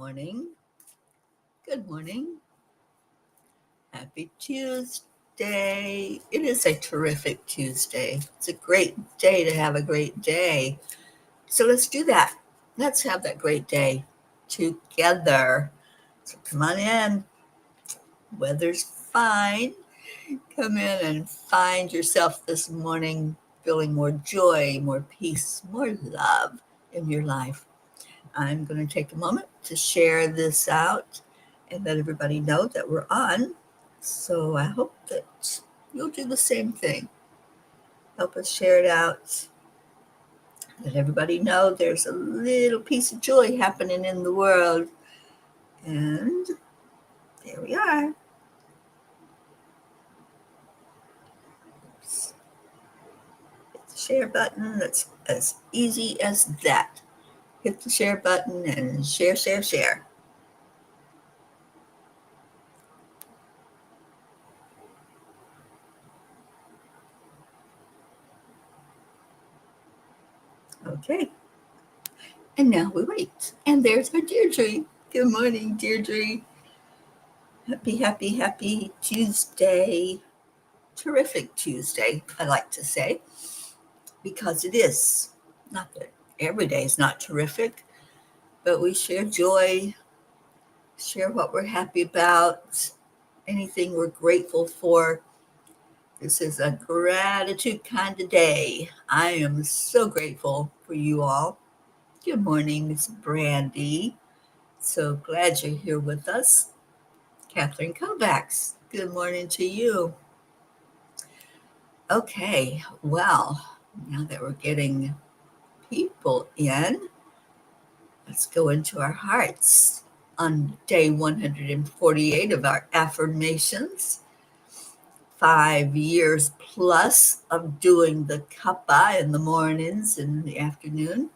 morning. Good morning. Happy Tuesday. It is a terrific Tuesday. It's a great day to have a great day. So let's do that. Let's have that great day together. So come on in. Weather's fine. Come in and find yourself this morning feeling more joy, more peace, more love in your life. I'm going to take a moment to share this out and let everybody know that we're on. So I hope that you'll do the same thing. Help us share it out. Let everybody know there's a little piece of joy happening in the world. And there we are. Oops. Hit the share button. That's as easy as that. Hit the share button and share, share, share. Okay. And now we wait. And there's our Deirdre. Good morning, Deirdre. Happy Tuesday. Terrific Tuesday, I like to say, because it is. Not that every day is not terrific, but we share joy, share what we're happy about, anything we're grateful for. This is a gratitude kind of day. I am so grateful for you all. Good morning, Miss Brandy. So glad you're here with us. Catherine Kovacs, good morning to you. Okay, well, now that we're getting people in, let's go into our hearts on day 148 of our affirmations. 5 years plus of doing the cuppa in the mornings and in the afternoon.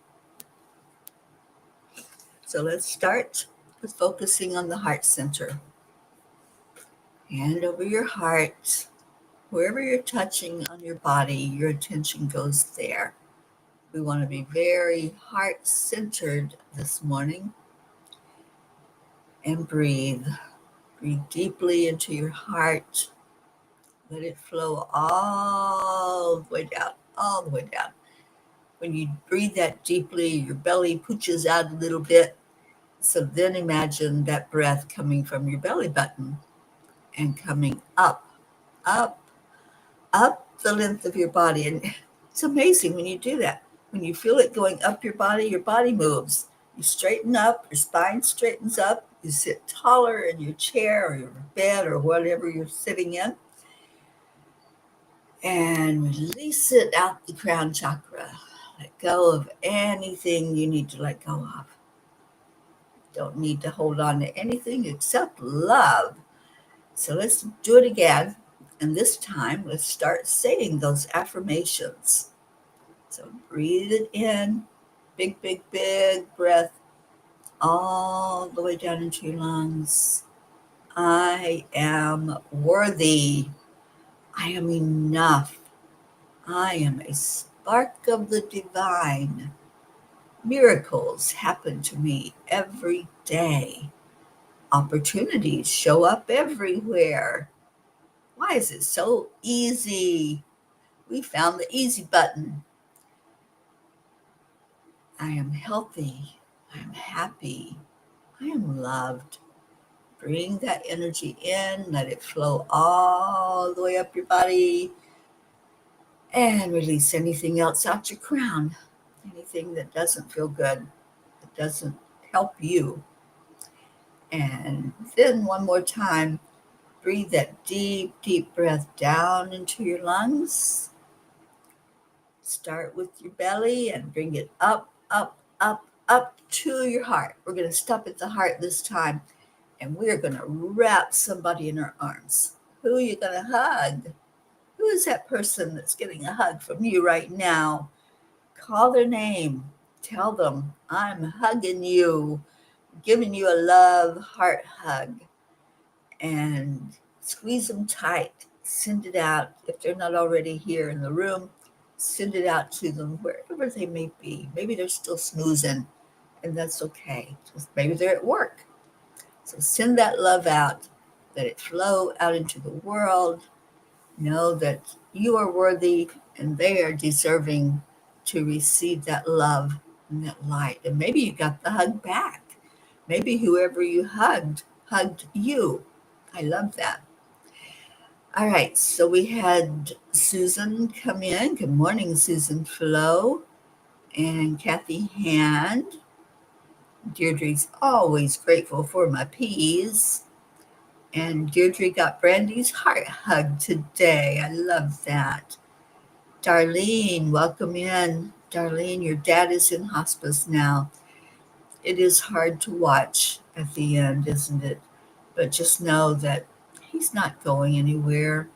So let's start with focusing on the heart center. Hand over your heart. Wherever you're touching on your body, your attention goes there. We want to be very heart-centered this morning. And breathe. Breathe deeply into your heart. Let it flow all the way down, all the way down. When you breathe that deeply, your belly pooches out a little bit. So then imagine that breath coming from your belly button and coming up, up, up the length of your body. And it's amazing when you do that. When you feel it going up your body moves. You straighten up, your spine straightens up, you sit taller in your chair or your bed or whatever you're sitting in, and release it out the crown chakra. Let go of anything you need to let go of. Don't need to hold on to anything except love. So let's do it again. And this time, let's start saying those affirmations. So breathe it in, big, big, big breath, all the way down into your lungs. I am worthy. I am enough. I am a spark of the divine. Miracles happen to me every day. Opportunities show up everywhere. Why is it so easy? We found the easy button. I am healthy. I am happy. I am loved. Bring that energy in. Let it flow all the way up your body. And release anything else out your crown. Anything that doesn't feel good, that doesn't help you. And then one more time, breathe that deep, deep breath down into your lungs. Start with your belly and bring it up, up, up, up to your heart. We're going to stop at the heart this time, and we're going to wrap somebody in our arms. Who are you going to hug? Who is that person that's getting a hug from you right now? Call their name. Tell them, I'm hugging you, giving you a love heart hug. And squeeze them tight. Send it out. If they're not already here in the room, send it out to them wherever they may be. Maybe they're still snoozing and that's okay. Just maybe they're at work. So send that love out, let it flow out into the world. Know that you are worthy and they are deserving to receive that love and that light. And maybe you got the hug back. Maybe whoever you hugged you. I love that. All right, so we had Susan come in. Good morning, Susan Flo and Kathy Hand. Deirdre's always grateful for my peas. And Deirdre got Brandy's heart hug today. I love that. Darlene, welcome in. Darlene, your dad is in hospice now. It is hard to watch at the end, isn't it? But just know that he's not going anywhere.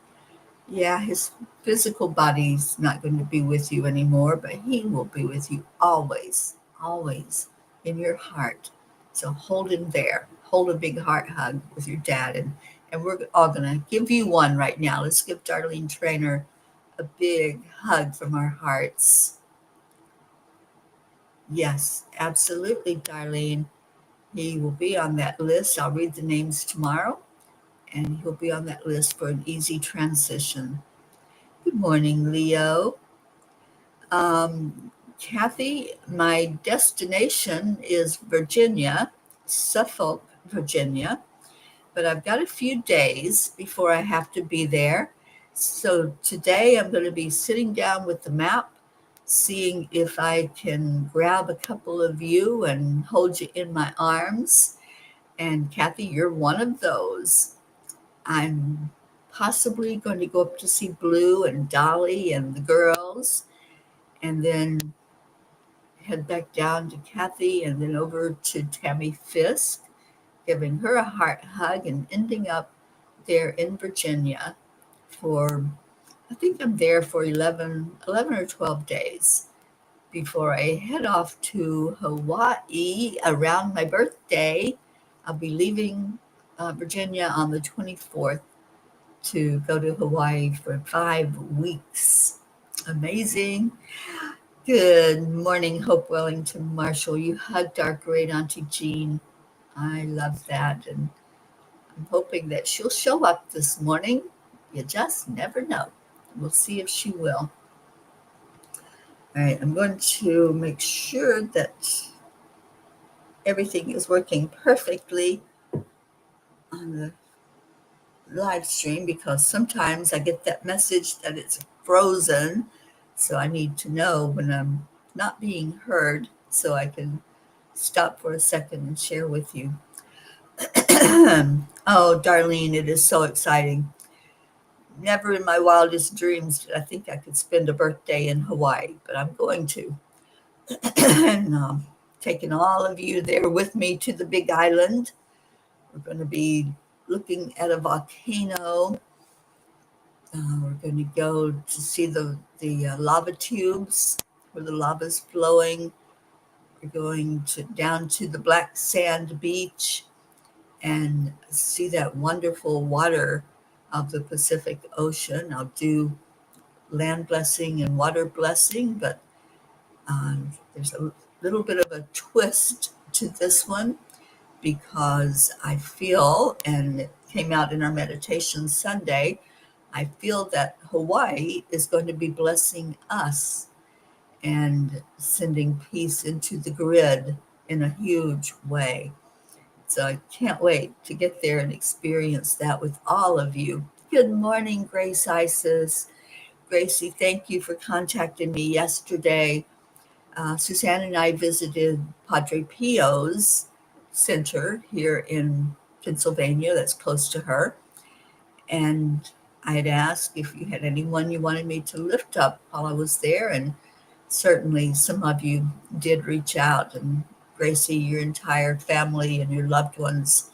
Yeah, his physical body's not going to be with you anymore, but he will be with you always, always in your heart. So hold him there. Hold a big heart hug with your dad. And we're all going to give you one right now. Let's give Darlene Trainer a big hug from our hearts. Yes, absolutely, Darlene. He will be on that list. I'll read the names tomorrow, and he'll be on that list for an easy transition. Good morning, Leo. Kathy, my destination is Virginia, Suffolk, Virginia, but I've got a few days before I have to be there. So today I'm going to be sitting down with the map, seeing if I can grab a couple of you and hold you in my arms. And Kathy, you're one of those. I'm possibly going to go up to see Blue and Dolly and the girls, and then head back down to Kathy and then over to Tammy Fisk, giving her a heart hug and ending up there in Virginia for, I think I'm there for 11 or 12 days before I head off to Hawaii around my birthday. I'll be leaving Virginia on the 24th to go to Hawaii for 5 weeks. Amazing. Good morning, Hope Wellington Marshall. You hugged our great Auntie Jean. I love that. And I'm hoping that she'll show up this morning. You just never know. We'll see if she will. All right, I'm going to make sure that everything is working perfectly on the live stream because sometimes I get that message that it's frozen. So I need to know when I'm not being heard so I can stop for a second and share with you. Oh, Darlene, it is so exciting. Never in my wildest dreams did I think I could spend a birthday in Hawaii, but I'm going to. And taking all of you there with me to the Big Island. We're going to be looking at a volcano. We're going to go to see the lava tubes where the lava is flowing. We're going down to the black sand beach and see that wonderful water of the Pacific Ocean. I'll do land blessing and water blessing, but there's a little bit of a twist to this one because I feel, and it came out in our meditation Sunday, I feel that Hawaii is going to be blessing us and sending peace into the grid in a huge way. So I can't wait to get there and experience that with all of you. Good morning, Grace Isis. Gracie, thank you for contacting me yesterday. Suzanne and I visited Padre Pio's center here in Pennsylvania that's close to her. And I had asked if you had anyone you wanted me to lift up while I was there. And certainly some of you did reach out. And Gracie, your entire family and your loved ones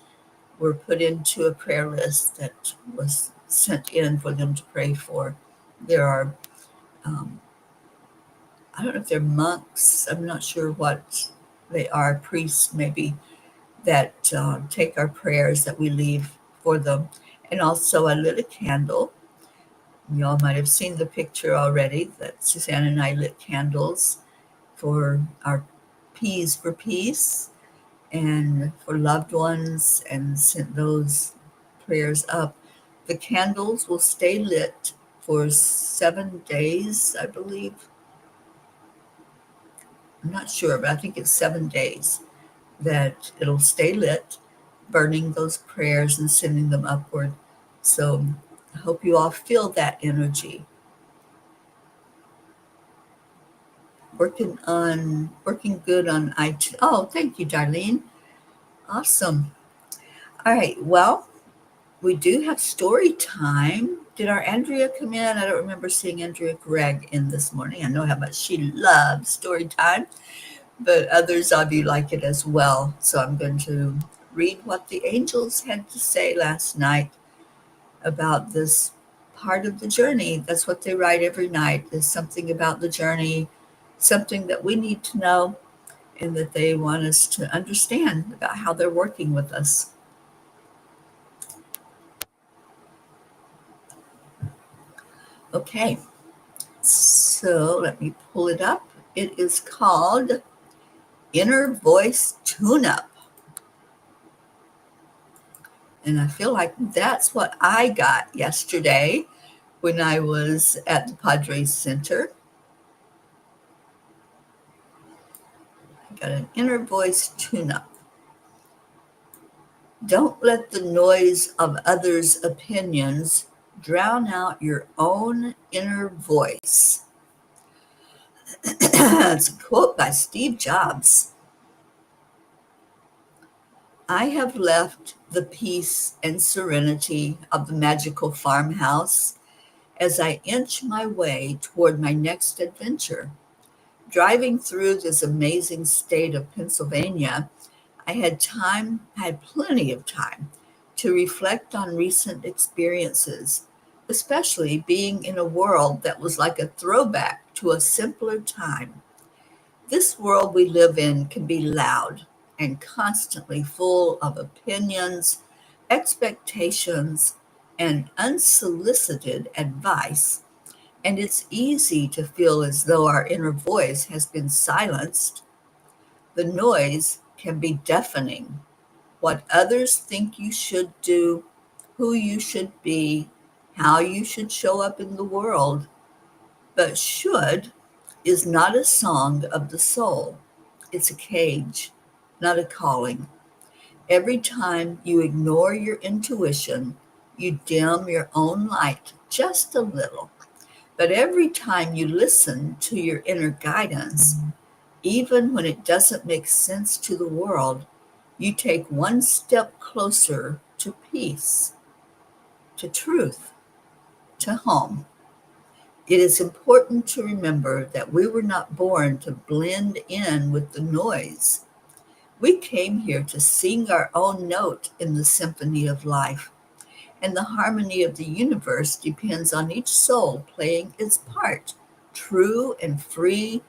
were put into a prayer list that was sent in for them to pray for. There are, I don't know if they're monks, I'm not sure what they are, priests maybe, that take our prayers that we leave for them. And also I lit a candle. Y'all might have seen the picture already that Suzanne and I lit candles for our P's for peace and for loved ones and sent those prayers up. The candles will stay lit for 7 days, I believe. I'm not sure, but I think it's 7 days that it'll stay lit, burning those prayers and sending them upward. So I hope you all feel that energy. Working good on iTunes. Oh, thank you, Darlene. Awesome. All right. Well, we do have story time. Did our Andrea come in? I don't remember seeing Andrea Gregg in this morning. I know how much she loves story time, but others of you like it as well. So I'm going to read what the angels had to say last night about this part of the journey. That's what they write every night, is something about the journey, something that we need to know and that they want us to understand about how they're working with us. Okay, so let me pull it up. It is called Inner Voice Tune Up. And I feel like that's what I got yesterday when I was at the Padres Center. I got an inner voice tune up. Don't let the noise of others' opinions drown out your own inner voice. It's a quote by Steve Jobs. I have left the peace and serenity of the magical farmhouse as I inch my way toward my next adventure. Driving through this amazing state of Pennsylvania, I had plenty of time to reflect on recent experiences, especially being in a world that was like a throwback to a simpler time. This world we live in can be loud and constantly full of opinions, expectations, and unsolicited advice, and it's easy to feel as though our inner voice has been silenced. The noise can be deafening. What others think you should do, who you should be, how you should show up in the world. But should is not a song of the soul. It's a cage, not a calling. Every time you ignore your intuition, you dim your own light just a little. But every time you listen to your inner guidance, even when it doesn't make sense to the world, you take one step closer to peace, to truth, to home. It is important to remember that we were not born to blend in with the noise. We came here to sing our own note in the symphony of life, and the harmony of the universe depends on each soul playing its part, true and free,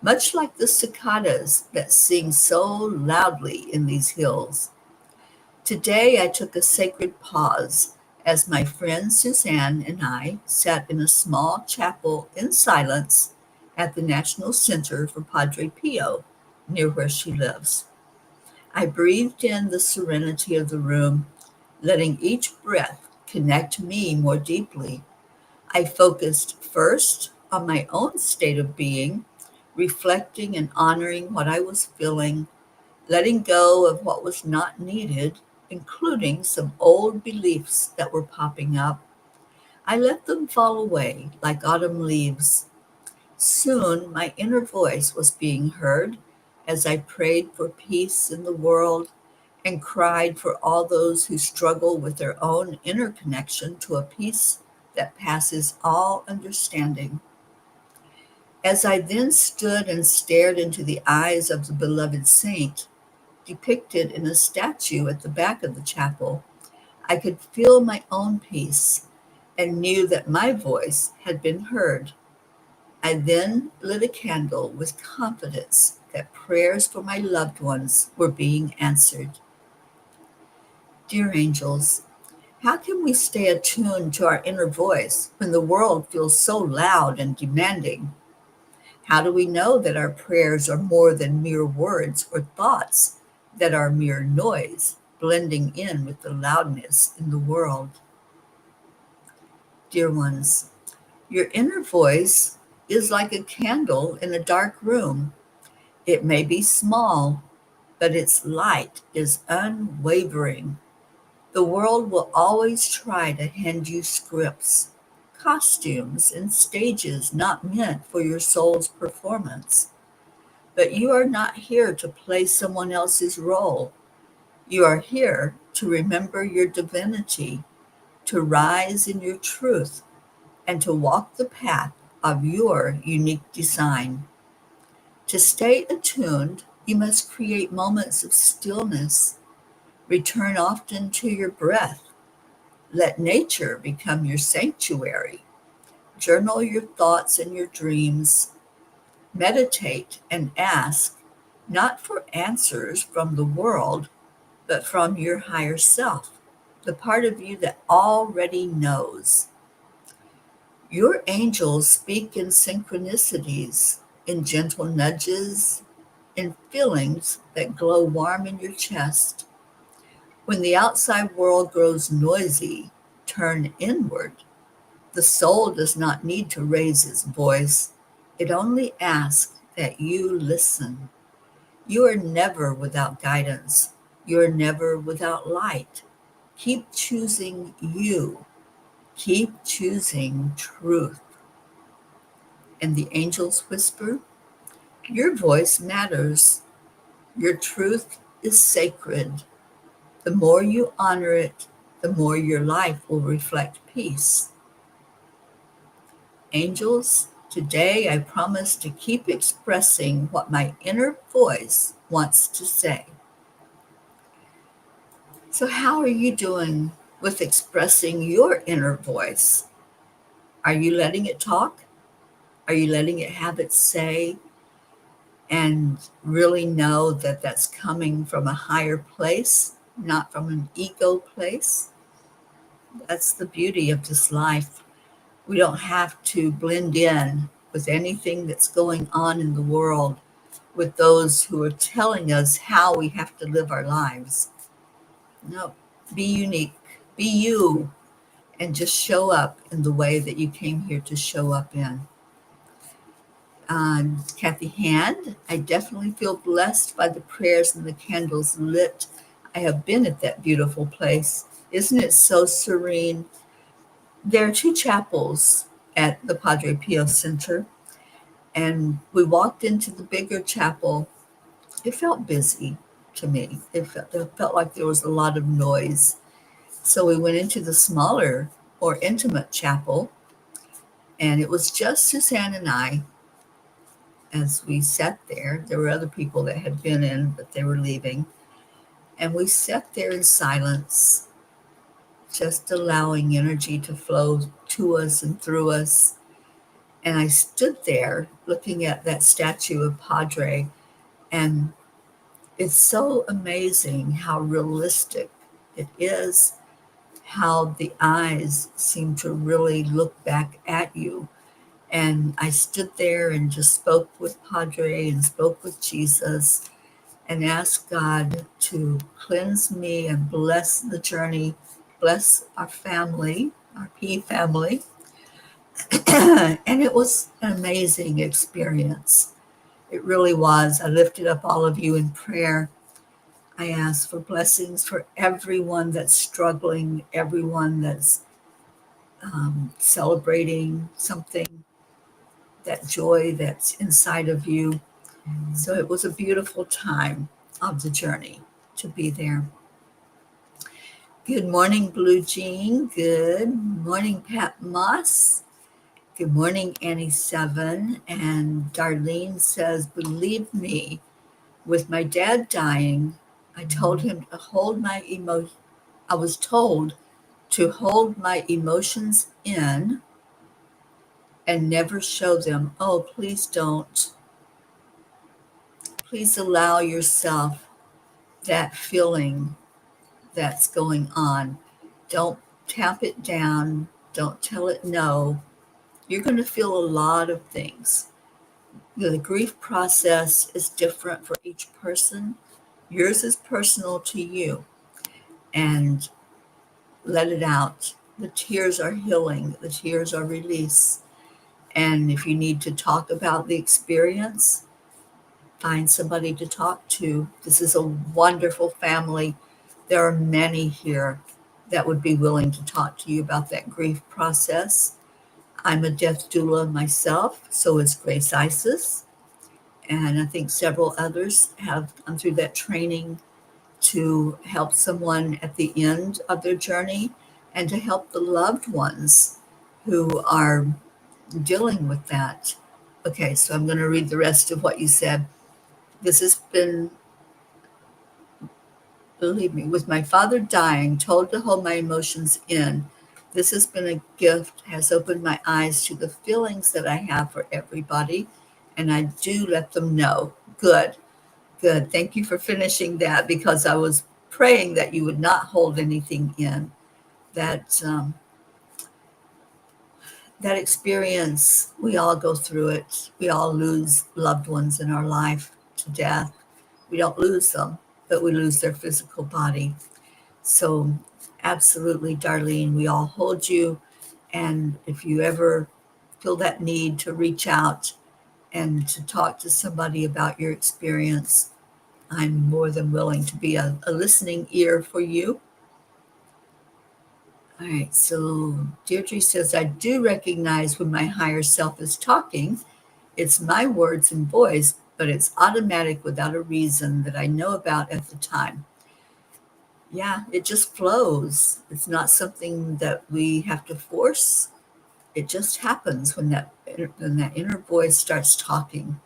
much like the cicadas that sing so loudly in these hills. Today I took a sacred pause as my friend Suzanne and I sat in a small chapel in silence at the National Center for Padre Pio, near where she lives. I breathed in the serenity of the room, letting each breath connect me more deeply. I focused first on my own state of being, reflecting and honoring what I was feeling, letting go of what was not needed, including some old beliefs that were popping up. I let them fall away like autumn leaves. Soon my inner voice was being heard as I prayed for peace in the world and cried for all those who struggle with their own inner connection to a peace that passes all understanding. As I then stood and stared into the eyes of the beloved saint, depicted in a statue at the back of the chapel, I could feel my own peace and knew that my voice had been heard. I then lit a candle with confidence that prayers for my loved ones were being answered. Dear angels, how can we stay attuned to our inner voice when the world feels so loud and demanding? How do we know that our prayers are more than mere words or thoughts that are mere noise, blending in with the loudness in the world? Dear ones, your inner voice is like a candle in a dark room. It may be small, but its light is unwavering. The world will always try to hand you scripts, costumes, and stages not meant for your soul's performance. But you are not here to play someone else's role. You are here to remember your divinity, to rise in your truth, and to walk the path of your unique design. To stay attuned, you must create moments of stillness. Return often to your breath. Let nature become your sanctuary. Journal your thoughts and your dreams. Meditate and ask, not for answers from the world, but from your higher self, the part of you that already knows. Your angels speak in synchronicities, in gentle nudges, in feelings that glow warm in your chest. When the outside world grows noisy, turn inward. The soul does not need to raise its voice. It only asks that you listen. You are never without guidance. You are never without light. Keep choosing you. Keep choosing truth. And the angels whisper, your voice matters. Your truth is sacred. The more you honor it, the more your life will reflect peace. Angels, today I promise to keep expressing what my inner voice wants to say. So, how are you doing with expressing your inner voice? Are you letting it talk? Are you letting it have its say and really know that that's coming from a higher place, not from an ego place? That's the beauty of this life. We don't have to blend in with anything that's going on in the world, with those who are telling us how we have to live our lives. No, be unique, be you, and just show up in the way that you came here to show up in. Kathy Hand, I definitely feel blessed by the prayers and the candles lit. I have been at that beautiful place. Isn't it so serene? There are two chapels at the Padre Pio Center, and we walked into the bigger chapel. It felt busy to me. It felt like there was a lot of noise. So we went into the smaller, more intimate chapel, and it was just Suzanne and I as we sat there. There were other people that had been in, but they were leaving. And we sat there in silence, just allowing energy to flow to us and through us. And I stood there looking at that statue of Padre, and it's so amazing how realistic it is, how the eyes seem to really look back at you. And I stood there and just spoke with Padre and spoke with Jesus and asked God to cleanse me and bless the journey, bless our family, our P family. And it was an amazing experience. It really was. I lifted up all of you in prayer. I asked for blessings for everyone that's struggling, everyone that's celebrating something, that joy that's inside of you. So it was a beautiful time of the journey to be there. Good morning, Blue Jean. Good morning, Pat Moss. Good morning, Annie Seven. And Darlene says, believe me, with my dad dying, I told him to hold my I was told to hold my emotions in and never show them. Oh, please don't. Please allow yourself that feeling that's going on. Don't tap it down. Don't tell it no. You're going to feel a lot of things. The grief process is different for each person. Yours is personal to you, and let it out. The tears are healing, the tears are release. And if you need to talk about the experience, find somebody to talk to. This is a wonderful family. There are many here that would be willing to talk to you about that grief process. I'm a death doula myself, so is Grace Isis. And I think several others have gone through that training to help someone at the end of their journey and to help the loved ones who are dealing with that. Okay, so I'm going to read the rest of what you said. This has been, believe me, with my father dying, told to hold my emotions in. This has been a gift, has opened my eyes to the feelings that I have for everybody, and I do let them know. Good, good. Thank you for finishing that because I was praying that you would not hold anything in. That that experience, we all go through it. We all lose loved ones in our life to death. We don't lose them, but we lose their physical body. So, absolutely, Darlene, we all hold you. And if you ever feel that need to reach out and to talk to somebody about your experience, I'm more than willing to be a listening ear for you. All right, so Deirdre says, I do recognize when my higher self is talking. It's my words and voice, but it's automatic without a reason that I know about at the time. Yeah, it just flows. It's not something that we have to force. It just happens when that inner voice starts talking.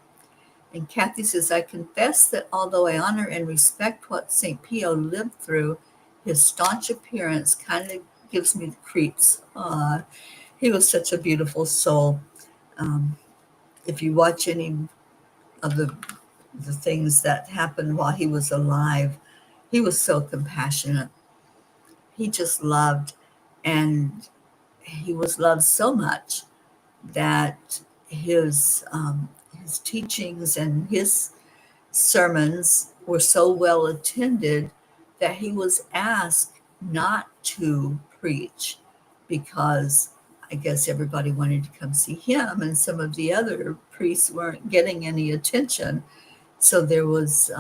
And Kathy says, I confess that although I honor and respect what St. Pio lived through, his staunch appearance kind of gives me the creeps. He was such a beautiful soul. Um, if you watch any of the things that happened while he was alive, he was so compassionate. He just loved, and he was loved so much that his teachings and his sermons were so well attended that he was asked not to preach because I guess everybody wanted to come see him, and some of the other priests weren't getting any attention. So there was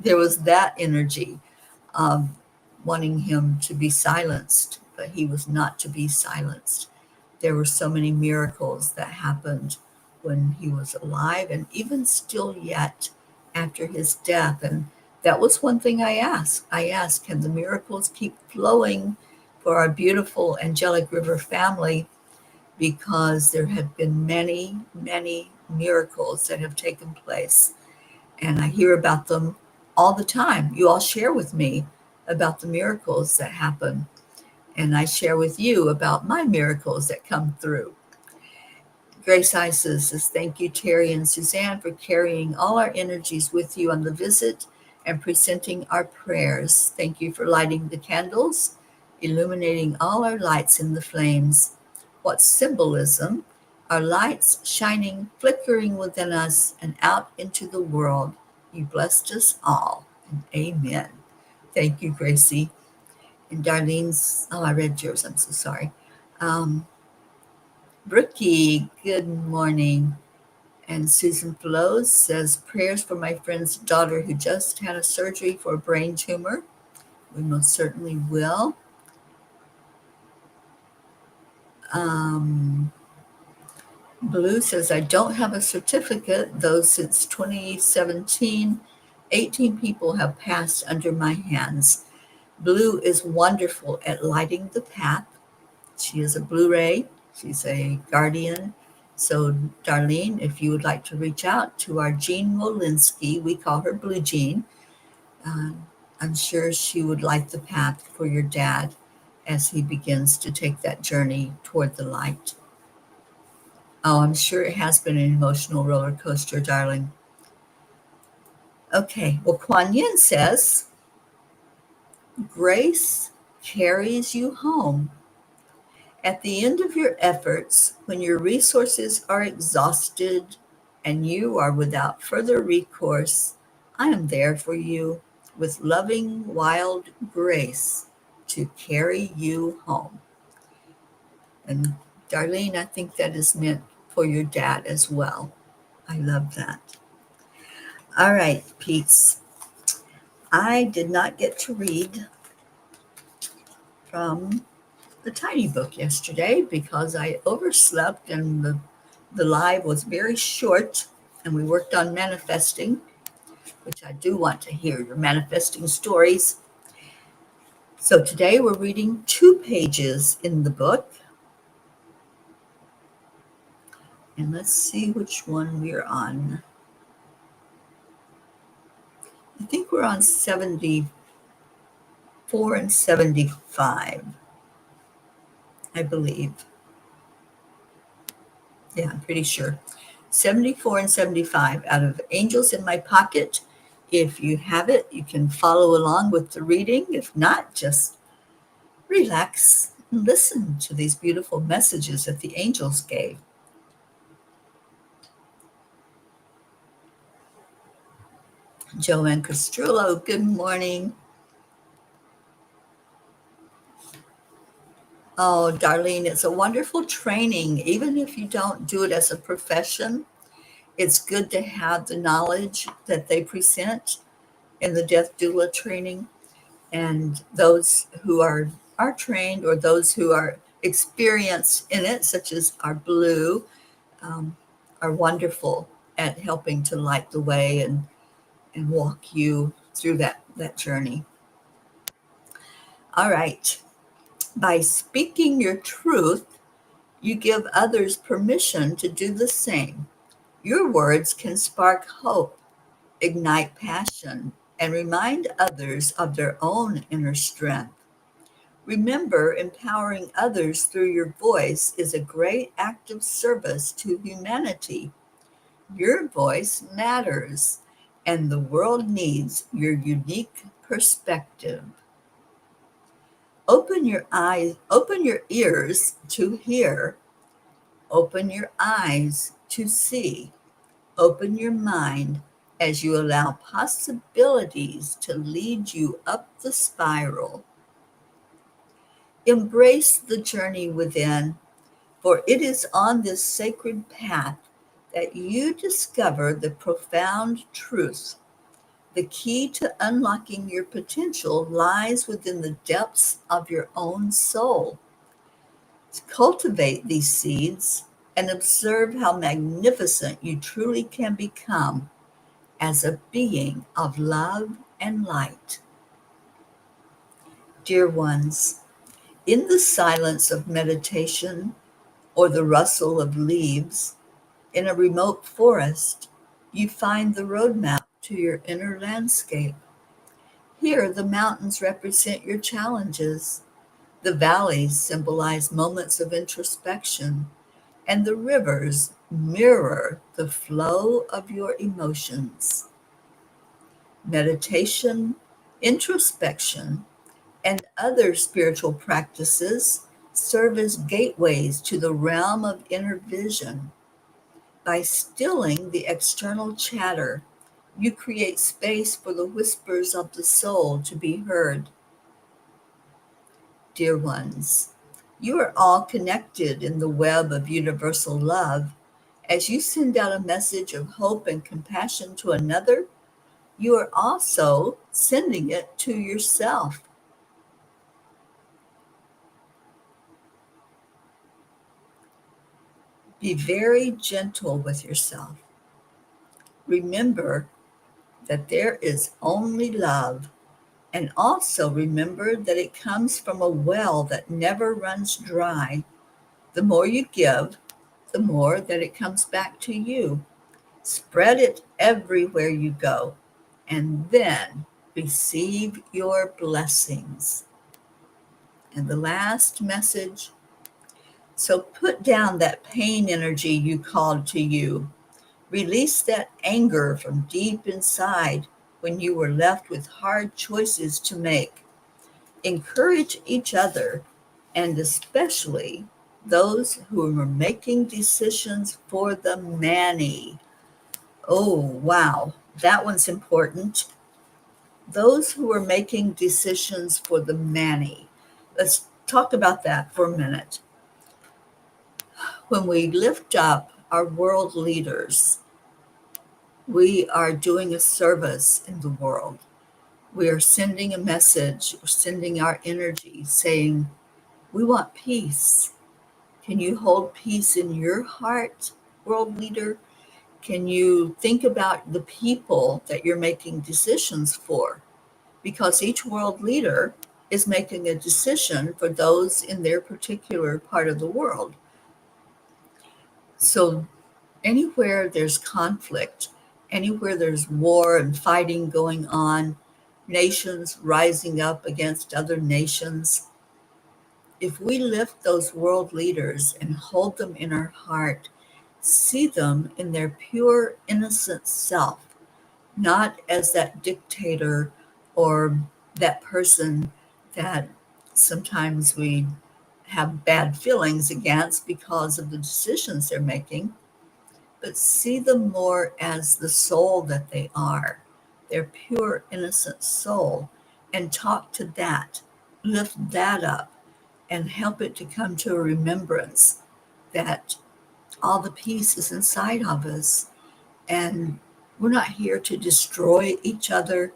that energy of wanting him to be silenced, but he was not to be silenced. There were so many miracles that happened when he was alive and even still yet after his death. And that was one thing I asked. I asked, can the miracles keep flowing for our beautiful angelic river family? Because there have been many, many miracles that have taken place and I hear about them all the time. You all share with me about the miracles that happen, and I share with you about my miracles that come through. Grace Isis says, thank you, Teri and Suzanne, for carrying all our energies with you on the visit and presenting our prayers. Thank you for lighting the candles, illuminating all our lights in the flames. What symbolism! Our lights shining, flickering within us and out into the world. You blessed us all. And amen. Thank you, Gracie. And Darlene's, oh, I read yours. I'm so sorry. Um, Brookie, good morning. And Susan Flows says, prayers for my friend's daughter who just had a surgery for a brain tumor. We most certainly will. Um, Blue says, I don't have a certificate, though since 2017, 18 people have passed under my hands. Blue is wonderful at lighting the path. She is a Blu-ray. She's a guardian. So, Darlene, if you would like to reach out to our Jean Molinsky, we call her Blue Jean, uh, I'm sure she would light the path for your dad as he begins to take that journey toward the light. Oh, I'm sure it has been an emotional roller coaster, darling. Okay, well, Kuan Yin says, grace carries you home. At the end of your efforts, when your resources are exhausted and you are without further recourse. I am there for you with loving, wild grace to carry you home. And Darlene, I think that is meant for your dad as well. I love that. All right, Pete's. I did not get to read from the tiny book yesterday because I overslept and the live was very short and we worked on manifesting, which I do want to hear your manifesting stories. So today we're reading 2 pages in the book. And let's see which one we're on. I think we're on 74 and 75, I believe. Yeah, I'm pretty sure. 74 and 75 out of Angels in My Pocket. If you have it, you can follow along with the reading. If not, just relax and listen to these beautiful messages that the angels gave. Joanne Castrullo, good morning. Oh, Darlene, it's a wonderful training. Even if you don't do it as a profession, it's good to have the knowledge that they present in the death doula training. And those who are trained or those who are experienced in it, such as our Blue, um, are wonderful at helping to light the way and walk you through that journey. All right. By speaking your truth, you give others permission to do the same. Your words can spark hope, ignite passion, and remind others of their own inner strength. Remember, empowering others through your voice is a great act of service to humanity. Your voice matters, and the world needs your unique perspective. Open your eyes, open your ears to hear, open your eyes to see, open your mind as you allow possibilities to lead you up the spiral. Embrace the journey within, for it is on this sacred path that you discover the profound truth. The key to unlocking your potential lies within the depths of your own soul. Cultivate these seeds and observe how magnificent you truly can become as a being of love and light. Dear ones, in the silence of meditation or the rustle of leaves in a remote forest, you find the roadmap to your inner landscape. Here, the mountains represent your challenges, the valleys symbolize moments of introspection, and the rivers mirror the flow of your emotions. Meditation, introspection, and other spiritual practices serve as gateways to the realm of inner vision. By stilling the external chatter, you create space for the whispers of the soul to be heard. Dear ones, you are all connected in the web of universal love. As you send out a message of hope and compassion to another, you are also sending it to yourself. Be very gentle with yourself. Remember that there is only love, and also remember that it comes from a well that never runs dry. The more you give, the more that it comes back to you. Spread it everywhere you go, and then receive your blessings. And the last message, so put down that pain energy you called to you. Release that anger from deep inside when you were left with hard choices to make. Encourage each other, and especially those who are making decisions for the many. Oh, wow. That one's important. Those who are making decisions for the many. Let's talk about that for a minute. When we lift up our world leaders, we are doing a service in the world. We are sending a message, we're sending our energy saying, we want peace. Can you hold peace in your heart, world leader? Can you think about the people that you're making decisions for? Because each world leader is making a decision for those in their particular part of the world. So anywhere there's conflict, anywhere there's war and fighting going on, nations rising up against other nations, if we lift those world leaders and hold them in our heart, see them in their pure, innocent self, not as that dictator or that person that sometimes we have bad feelings against because of the decisions they're making, but see them more as the soul that they are, their pure, innocent soul, and talk to that, lift that up, and help it to come to a remembrance that all the peace is inside of us. And we're not here to destroy each other.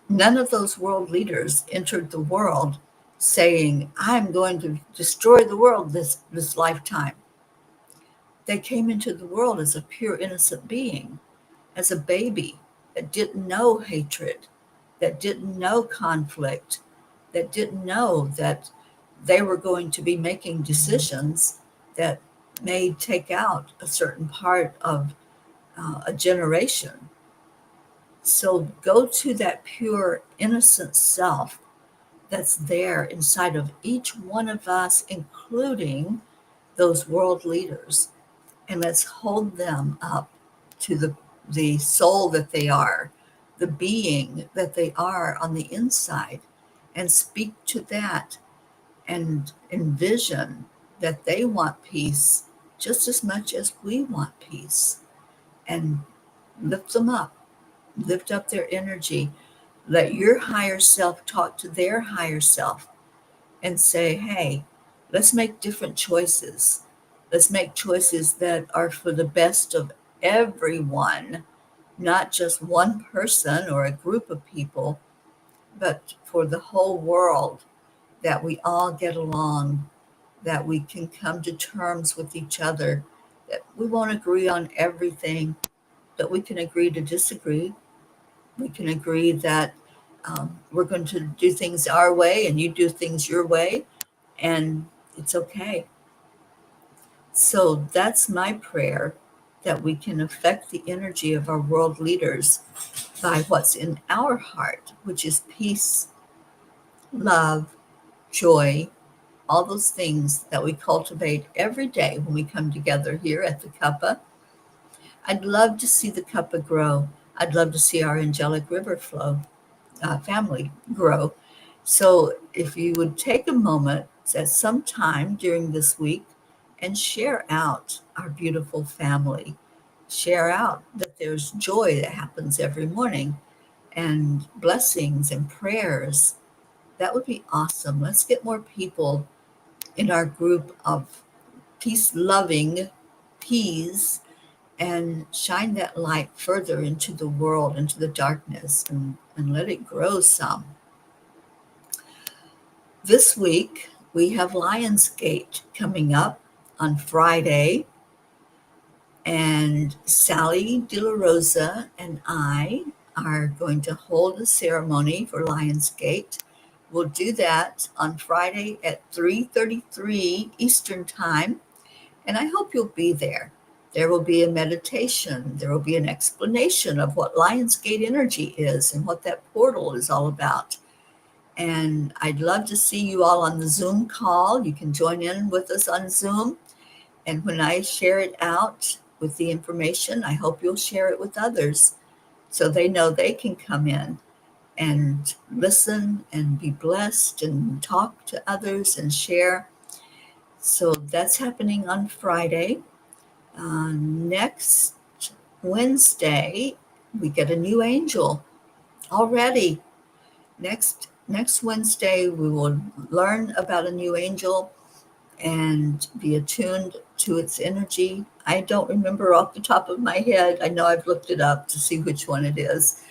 None of those world leaders entered the world saying, I'm going to destroy the world this lifetime. They came into the world as a pure, innocent being, as a baby that didn't know hatred, that didn't know conflict, that didn't know that they were going to be making decisions that may take out a certain part of a generation. So go to that pure, innocent self that's there inside of each one of us, including those world leaders, and let's hold them up to the soul that they are, the being that they are on the inside, and speak to that and envision that they want peace just as much as we want peace, and lift them up, lift up their energy. Let your higher self talk to their higher self and say, hey, let's make different choices. Let's make choices that are for the best of everyone, not just one person or a group of people, but for the whole world, that we all get along, that we can come to terms with each other, that we won't agree on everything, but we can agree to disagree. We can agree that we're going to do things our way and you do things your way, and it's okay. So that's my prayer, that we can affect the energy of our world leaders by what's in our heart, which is peace, love, joy, all those things that we cultivate every day when we come together here at the Cuppa. I'd love to see the Cuppa grow. I'd love to see our angelic river flow, family grow. So if you would take a moment at some time during this week and share out our beautiful family, share out that there's joy that happens every morning and blessings and prayers, that would be awesome. Let's get more people in our group of peace loving peas and shine that light further into the world, into the darkness, and let it grow some. This week, we have Lionsgate coming up on Friday, and Sally De La Rosa and I are going to hold a ceremony for Lionsgate. We'll do that on Friday at 3:33 Eastern Time, and I hope you'll be there. There will be a meditation. There will be an explanation of what Lionsgate energy is and what that portal is all about. And I'd love to see you all on the Zoom call. You can join in with us on Zoom. And when I share it out with the information, I hope you'll share it with others so they know they can come in and listen and be blessed and talk to others and share. So that's happening on Friday. Next Wednesday, we get a new angel already. Next Wednesday, we will learn about a new angel and be attuned to its energy. I don't remember off the top of my head. I know I've looked it up to see which one it is,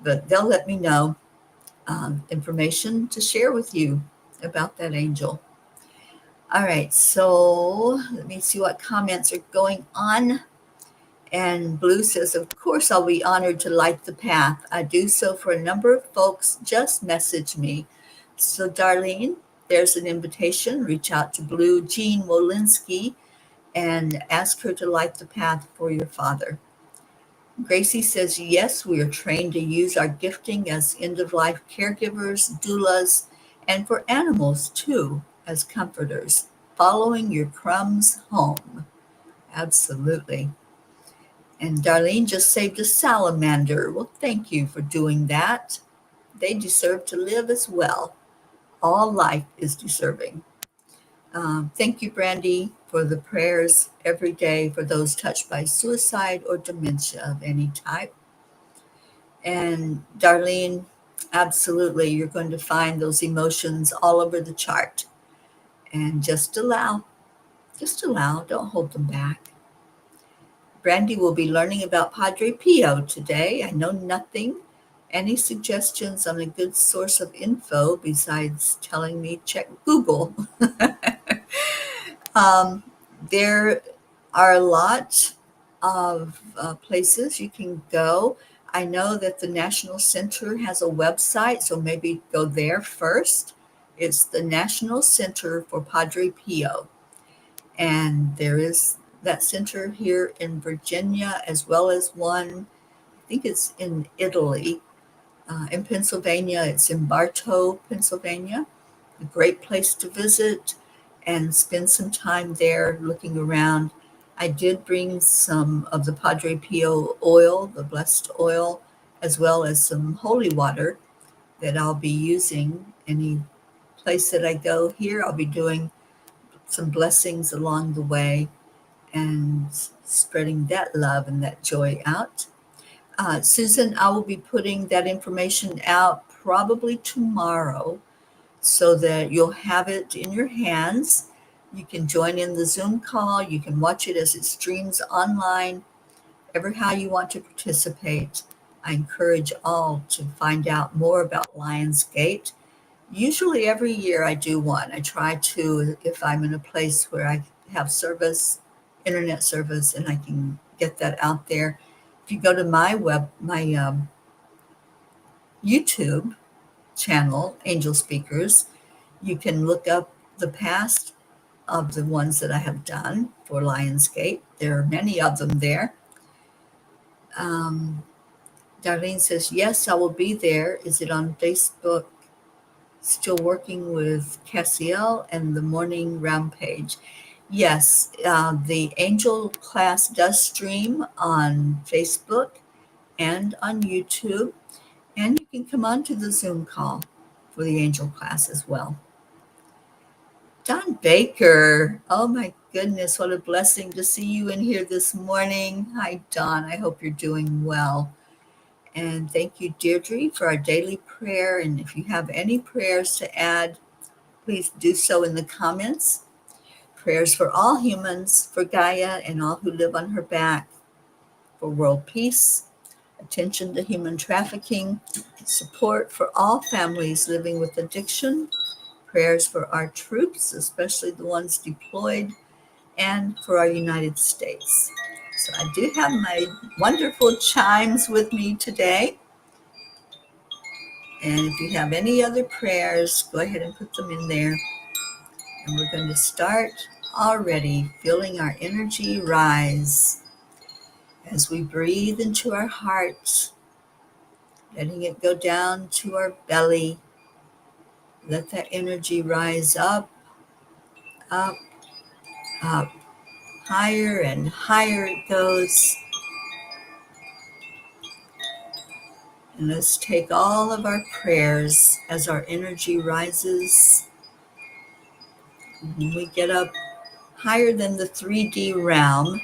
but they'll let me know information to share with you about that angel. All right, so let me see what comments are going on. And Blue says, of course, I'll be honored to light the path. I do so for a number of folks. Just message me. So, Darlene, there's an invitation. Reach out to Blue Jean Wolinski and ask her to light the path for your father. Gracie says, yes, we are trained to use our gifting as end of life caregivers, doulas, and for animals too, as comforters, following your crumbs home. Absolutely. And Darlene just saved a salamander. Well, thank you for doing that. They deserve to live as well. All life is deserving. Thank you, Brandy, for the prayers every day for those touched by suicide or dementia of any type. And Darlene, absolutely, you're going to find those emotions all over the chart. And just allow, don't hold them back. Brandy will be learning about Padre Pio today. I know nothing. Any suggestions on a good source of info besides telling me check Google? um, there are a lot of places you can go. I know that the National Center has a website, so maybe go there first. It's the National Center for Padre Pio. And there is that center here in Virginia, as well as one, I think it's in Italy. In Pennsylvania, it's in Bartow, Pennsylvania. A great place to visit and spend some time there looking around. I did bring some of the Padre Pio oil, the blessed oil, as well as some holy water that I'll be using. Any place that I go here, I'll be doing some blessings along the way and spreading that love and that joy out. Susan, I will be putting that information out probably tomorrow so that you'll have it in your hands. You can join in the Zoom call. You can watch it as it streams online, ever how you want to participate. I encourage all to find out more about Lionsgate. Usually every year I do one. I try to, if I'm in a place where I have service, internet service, and I can get that out there. If you go to my YouTube channel, Angel Speakers, you can look up the past of the ones that I have done for Lionsgate. There are many of them there. Um, Darlene says, yes, I will be there. Is it on Facebook? Still working with Cassiel and the Morning Rampage. Yes, the Angel class does stream on Facebook and on YouTube, and you can come on to the Zoom call for the Angel class as well. Don Baker, oh my goodness, what a blessing to see you in here this morning. Hi, Don, I hope you're doing well. And thank you, Deirdre, for our daily prayer. And if you have any prayers to add, please do so in the comments. Prayers for all humans, for Gaia and all who live on her back, for world peace, attention to human trafficking, support for all families living with addiction, prayers for our troops, especially the ones deployed, and for our United States. So I do have my wonderful chimes with me today. And if you have any other prayers, go ahead and put them in there. And we're going to start already feeling our energy rise as we breathe into our hearts, letting it go down to our belly. Let that energy rise up, up, up. Higher and higher it goes. And let's take all of our prayers as our energy rises. When we get up higher than the 3D realm,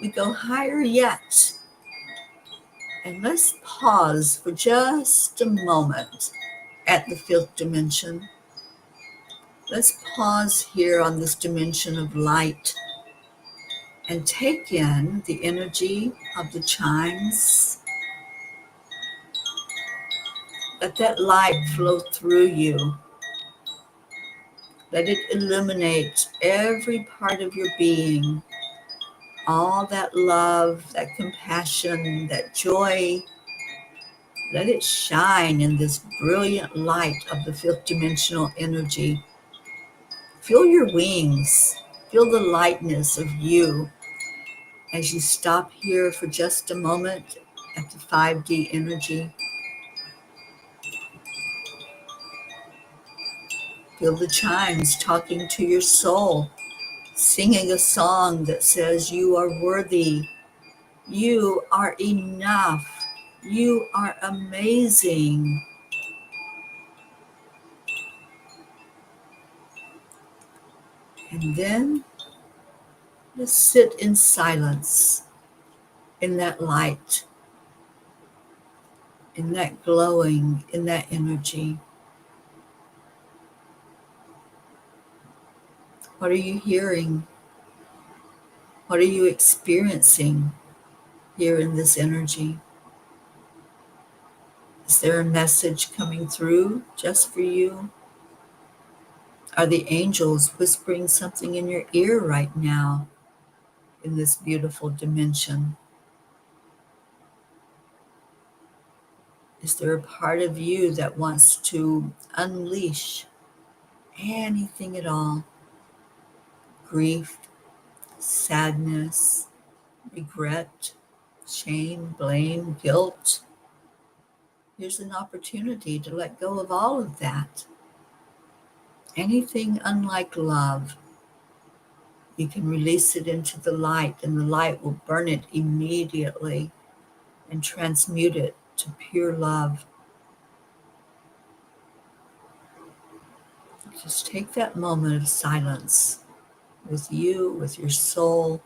we go higher yet. And let's pause for just a moment at the fifth dimension. Let's pause here on this dimension of light and take in the energy of the chimes. Let that light flow through you. Let it illuminate every part of your being. All that love, that compassion, that joy, let it shine in this brilliant light of the fifth dimensional energy. Feel your wings. Feel the lightness of you as you stop here for just a moment at the 5D energy. Feel the chimes talking to your soul, singing a song that says you are worthy, you are enough, you are amazing. And then just sit in silence, in that light, in that glowing, in that energy. What are you hearing? What are you experiencing here in this energy? Is there a message coming through just for you? Are the angels whispering something in your ear right now in this beautiful dimension? Is there a part of you that wants to unleash anything at all? Grief, sadness, regret, shame, blame, guilt. Here's an opportunity to let go of all of that. Anything unlike love, you can release it into the light, and the light will burn it immediately and transmute it to pure love. Just take that moment of silence with you, with your soul.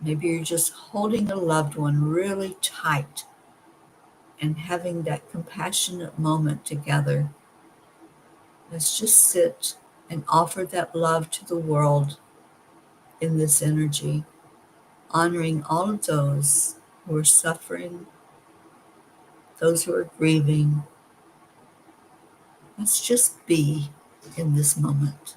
Maybe you're just holding a loved one really tight and having that compassionate moment together. Let's just sit and offer that love to the world in this energy, honoring all of those who are suffering, those who are grieving. Let's just be in this moment.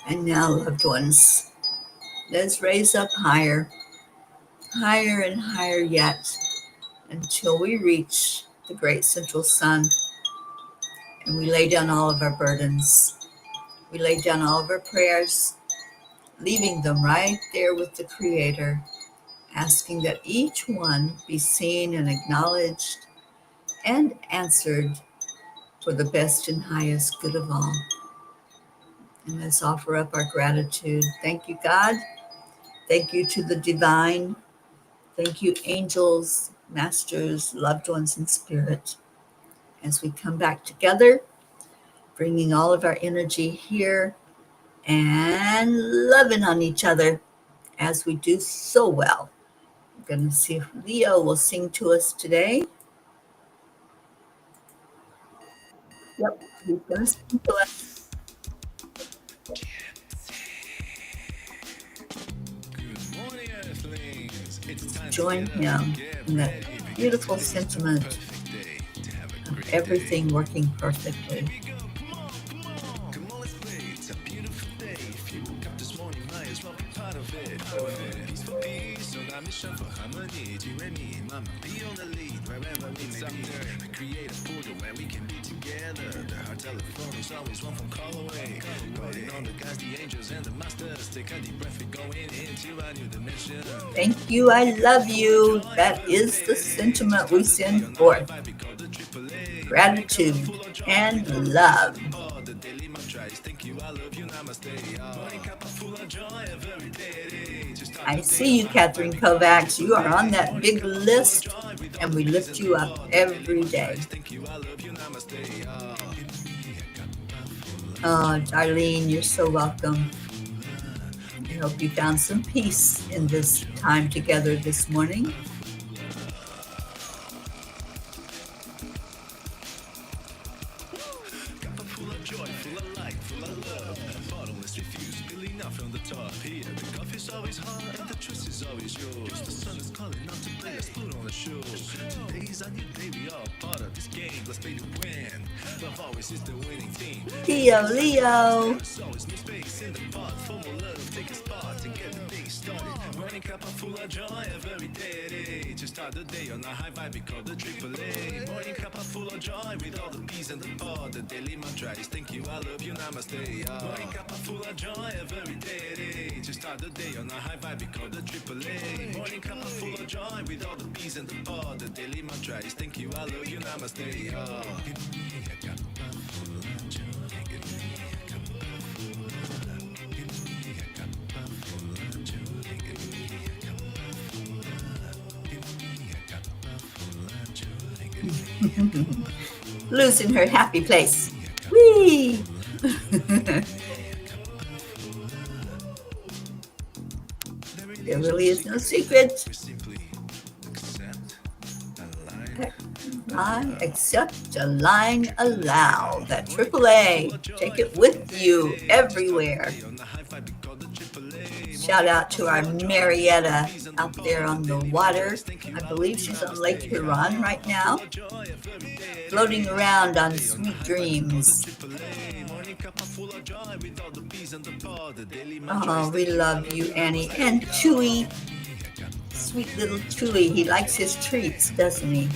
And now, loved ones, let's raise up higher, higher and higher yet, until we reach the great central sun, and we lay down all of our burdens. We lay down all of our prayers, leaving them right there with the Creator, asking that each one be seen and acknowledged and answered for the best and highest good of all. And let's offer up our gratitude. Thank you, God. Thank you to the divine. Thank you, angels, masters, loved ones in spirit. As we come back together, bringing all of our energy here and loving on each other as we do so well. We're going to see if Leo will sing to us today. Yep, he's going to sing to us. Good morning, Earthlings. It's time join him in that beautiful sentiment of everything working perfectly. Create a portal where we can be together. The heart telephone is always one phone call away. Waiting on the guys, the angels, and the masters. Take a deep breath, we're going into a new dimension. Thank you, I love you. That is the sentiment we send forth. Gratitude and love. I see you, Catherine Kovacs. You are on that big list, and we lift you up every day. Oh, Darlene, you're so welcome. I hope you found some peace in this time together this morning. Leo. Morning Cuppa full of joy every day. To start the day on a high vibe, we call the AAA. Morning Cuppa full of joy with all the peas and the pod. The daily mantra is thank you, I love you, namaste. Morning Cuppa full of joy every day. To start the day on a high vibe, we call the AAA. Morning Cuppa full of joy with all the peas and the pod. The daily mantra is thank you, I love you, namaste. Give me a cuppa full of joy. Give me a cuppa full of love. Give me a cuppa full of joy. Losing her happy place. Whee! There really is no secret. Accept, align, allow. That AAA. Take it with you everywhere. Shout out to our Marietta out there on the water. I believe she's on Lake Huron right now, floating around on sweet dreams. Oh, we love you, Annie. And Chewy, sweet little Chewy. He likes his treats, doesn't he?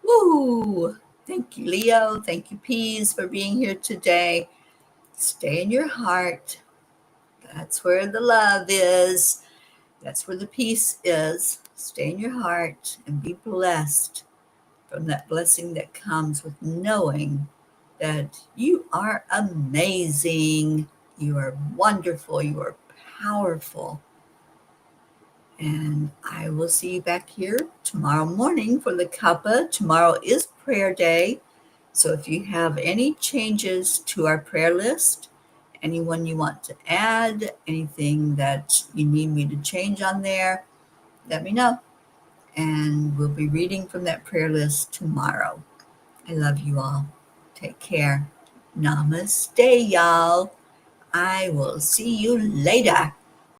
Woo! Thank you, Leo. Thank you, Peas, for being here today. Stay in your heart. That's where the love is. That's where the peace is. Stay in your heart and be blessed from that blessing that comes with knowing that you are amazing. You are wonderful. You are powerful. And I will see you back here tomorrow morning for the Cuppa. Tomorrow is prayer day. So if you have any changes to our prayer list, anyone you want to add, anything that you need me to change on there, let me know. And we'll be reading from that prayer list tomorrow. I love you all. Take care. Namaste, y'all. I will see you later.